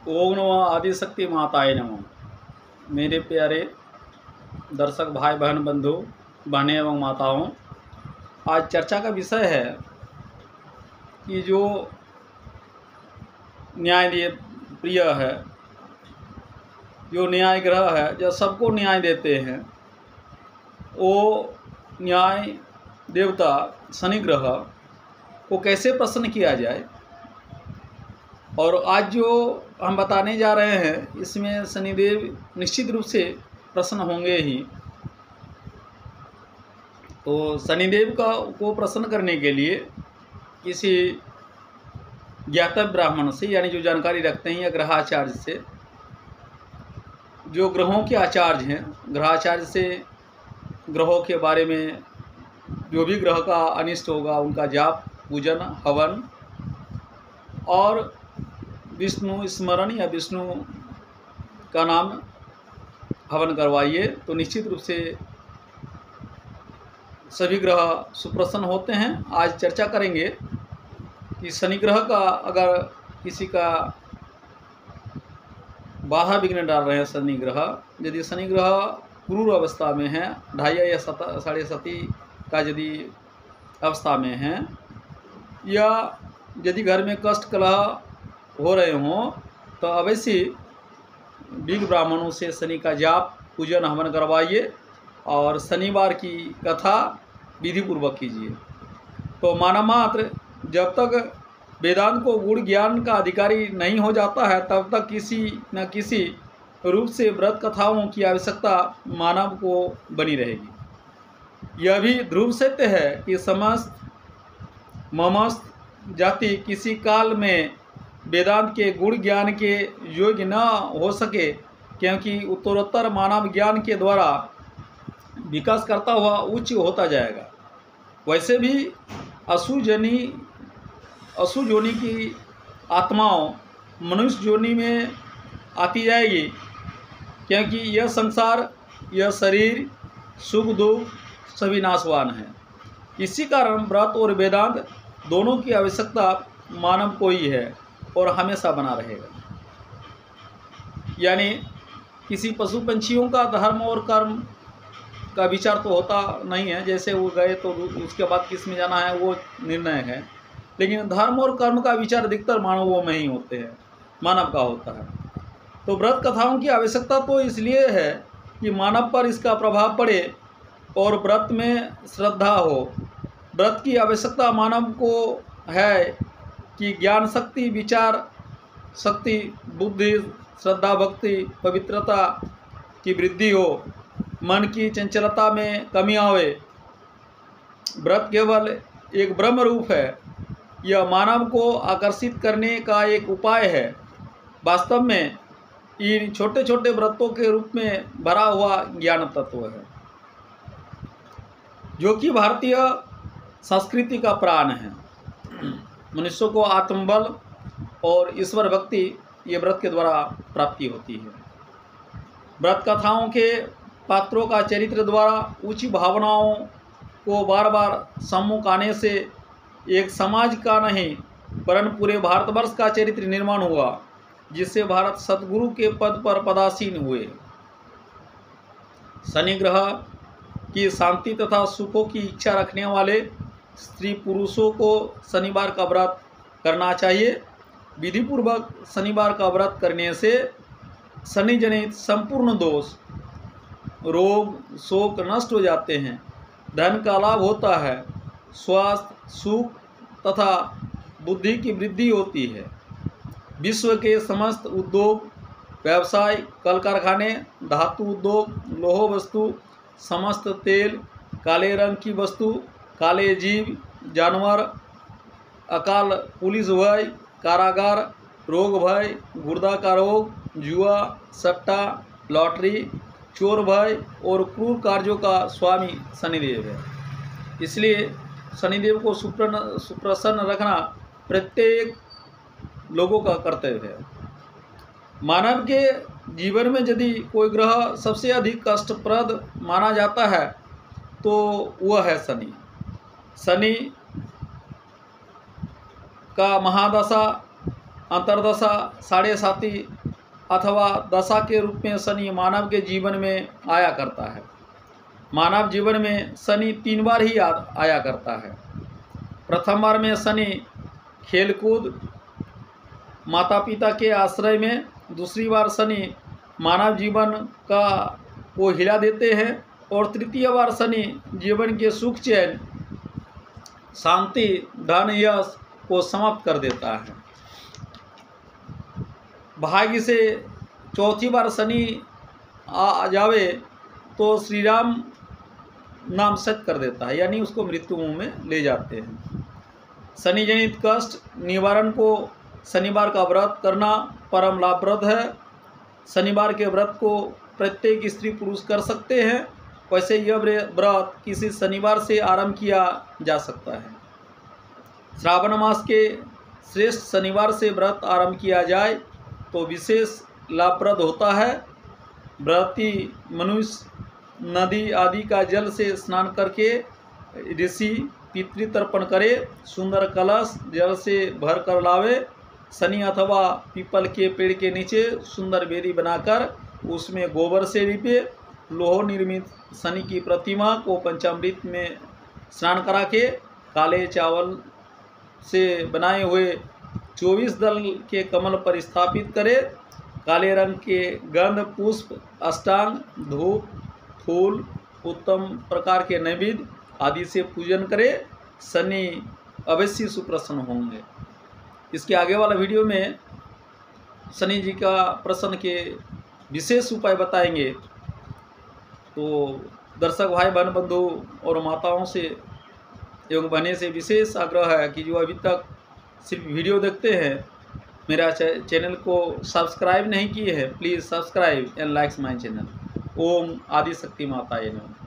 ओम नमः आदिशक्ति माताए नमः। मेरे प्यारे दर्शक भाई बहन बंधु बहनें एवं माताओं, आज चर्चा का विषय है कि जो न्याय प्रिय है, जो न्याय ग्रह है, जो सबको न्याय देते हैं, वो न्याय देवता शनि ग्रह को कैसे प्रसन्न किया जाए। और आज जो हम बताने जा रहे हैं इसमें शनिदेव निश्चित रूप से प्रसन्न होंगे ही। तो शनिदेव को प्रसन्न करने के लिए किसी ज्ञातव्य ब्राह्मण से, यानी जो जानकारी रखते हैं, या ग्रहाचार्य से, जो ग्रहों के आचार्य हैं, ग्रहाचार्य से ग्रहों के बारे में जो भी ग्रह का अनिष्ट होगा उनका जाप, पूजन, हवन और विष्णु स्मरण या विष्णु का नाम हवन करवाइए, तो निश्चित रूप से सभी ग्रह सुप्रसन्न होते हैं। आज चर्चा करेंगे कि शनि ग्रह का अगर किसी का बाधा विघ्न डाल रहे हैं, शनि ग्रह यदि शनि ग्रह क्रूर अवस्था में है, 2.5 या 7.5 का यदि अवस्था में है, या यदि घर में कष्ट कलह हो रहे हों, तो अवश्य बिग ब्राह्मणों से शनि का जाप, पूजन, हवन करवाइए और शनिवार की कथा विधि पूर्वक कीजिए। तो मानव मात्र जब तक वेदांत को गुण ज्ञान का अधिकारी नहीं हो जाता है, तब तक किसी न किसी रूप से व्रत कथाओं की आवश्यकता मानव को बनी रहेगी। यह भी ध्रुव सत्य है कि समस्त ममस्त जाति किसी काल में वेदांत के गुण ज्ञान के योग्य न हो सके, क्योंकि उत्तरोत्तर मानव ज्ञान के द्वारा विकास करता हुआ उच्च होता जाएगा। वैसे भी असु जोनि की आत्माओं मनुष्य जोनि में आती जाएगी, क्योंकि यह संसार, यह शरीर, सुख दुख सभी नाशवान है। इसी कारण व्रत और वेदांत दोनों की आवश्यकता मानव को ही है और हमेशा बना रहेगा। यानी किसी पशु पंछियों का धर्म और कर्म का विचार तो होता नहीं है, जैसे वो गए तो उसके बाद किस में जाना है वो निर्णय है, लेकिन धर्म और कर्म का विचार अधिकतर मानवों में ही होते हैं, मानव का होता है। तो व्रत कथाओं की आवश्यकता तो इसलिए है कि मानव पर इसका प्रभाव पड़े और व्रत में श्रद्धा हो। व्रत की आवश्यकता मानव को है कि ज्ञान शक्ति, विचार शक्ति, बुद्धि, श्रद्धा, भक्ति, पवित्रता की वृद्धि हो, मन की चंचलता में कमी आवे। व्रत केवल एक ब्रह्म रूप है, यह मानव को आकर्षित करने का एक उपाय है। वास्तव में इन छोटे छोटे व्रतों के रूप में भरा हुआ ज्ञान तत्व है, जो कि भारतीय संस्कृति का प्राण है। मनुष्यों को आत्मबल और ईश्वर भक्ति ये व्रत के द्वारा प्राप्ति होती है। व्रत कथाओं के पात्रों का चरित्र द्वारा ऊंची भावनाओं को बार बार सम्मुख आने से एक समाज का नहीं वरन पूरे भारतवर्ष का चरित्र निर्माण हुआ, जिससे भारत सतगुरु के पद पर पदासीन हुए। शनि ग्रह की शांति तथा सुखों की इच्छा रखने वाले स्त्री पुरुषों को शनिवार का व्रत करना चाहिए। विधि पूर्वक शनिवार का व्रत करने से शनि जनित संपूर्ण दोष, रोग, शोक नष्ट हो जाते हैं, धन का लाभ होता है, स्वास्थ्य, सुख तथा बुद्धि की वृद्धि होती है। विश्व के समस्त उद्योग, व्यवसाय, कल कारखाने, धातु उद्योग, लोह वस्तु, समस्त तेल, काले रंग की वस्तु, काले जीव, जानवर, अकाल, पुलिस भय, कारागार, रोग भय, गुर्दा का रोग, जुआ, सट्टा, लॉटरी, चोर भय और क्रूर कार्यों का स्वामी शनिदेव है। इसलिए शनिदेव को सुप्रसन्न रखना प्रत्येक लोगों का कर्तव्य है। मानव के जीवन में यदि कोई ग्रह सबसे अधिक कष्टप्रद माना जाता है तो वह है शनि। शनि का महादशा अंतर्दशा, साढ़े साथी अथवा दशा के रूप में शनि मानव के जीवन में आया करता है। मानव जीवन में शनि 3 बार ही आया करता है। प्रथम बार में शनि खेलकूद, माता पिता के आश्रय में। दूसरी बार शनि मानव जीवन को हिला देते हैं। और तृतीय बार शनि जीवन के सुख, चैन, शांति, धन, यश को समाप्त कर देता है। भाग्य से चौथी बार शनि आ जावे तो श्री राम नाम सत्य कर देता है, यानी उसको मृत्यु मुंह में ले जाते हैं। शनि जनित कष्ट निवारण को शनिवार का व्रत करना परम लाभप्रद है। शनिवार के व्रत को प्रत्येक स्त्री पुरुष कर सकते हैं। वैसे यह व्रत किसी शनिवार से आरंभ किया जा सकता है। श्रावण मास के श्रेष्ठ शनिवार से व्रत आरंभ किया जाए तो विशेष लाभप्रद होता है। व्रती मनुष्य नदी आदि का जल से स्नान करके ऋषि पितृतर्पण करे, सुंदर कलश जल से भर कर लावे, शनि अथवा पीपल के पेड़ के नीचे सुंदर वेदी बनाकर उसमें गोबर से लीपे, लोह निर्मित शनि की प्रतिमा को पंचामृत में स्नान करा के काले चावल से बनाए हुए 24 दल के कमल पर स्थापित करे। काले रंग के गंध, पुष्प, अष्टांग, धूप, फूल, उत्तम प्रकार के नैवेद्य आदि से पूजन करे। शनि अवश्य सुप्रसन्न होंगे। इसके आगे वाला वीडियो में शनि जी का प्रसन्न के विशेष उपाय बताएंगे। तो दर्शक भाई बहन बंधु और माताओं से एवं बहने से विशेष आग्रह है कि जो अभी तक सिर्फ वीडियो देखते हैं, मेरा चैनल को सब्सक्राइब नहीं किए हैं, please subscribe and likes my channel. Om Adishakti माताय नमः।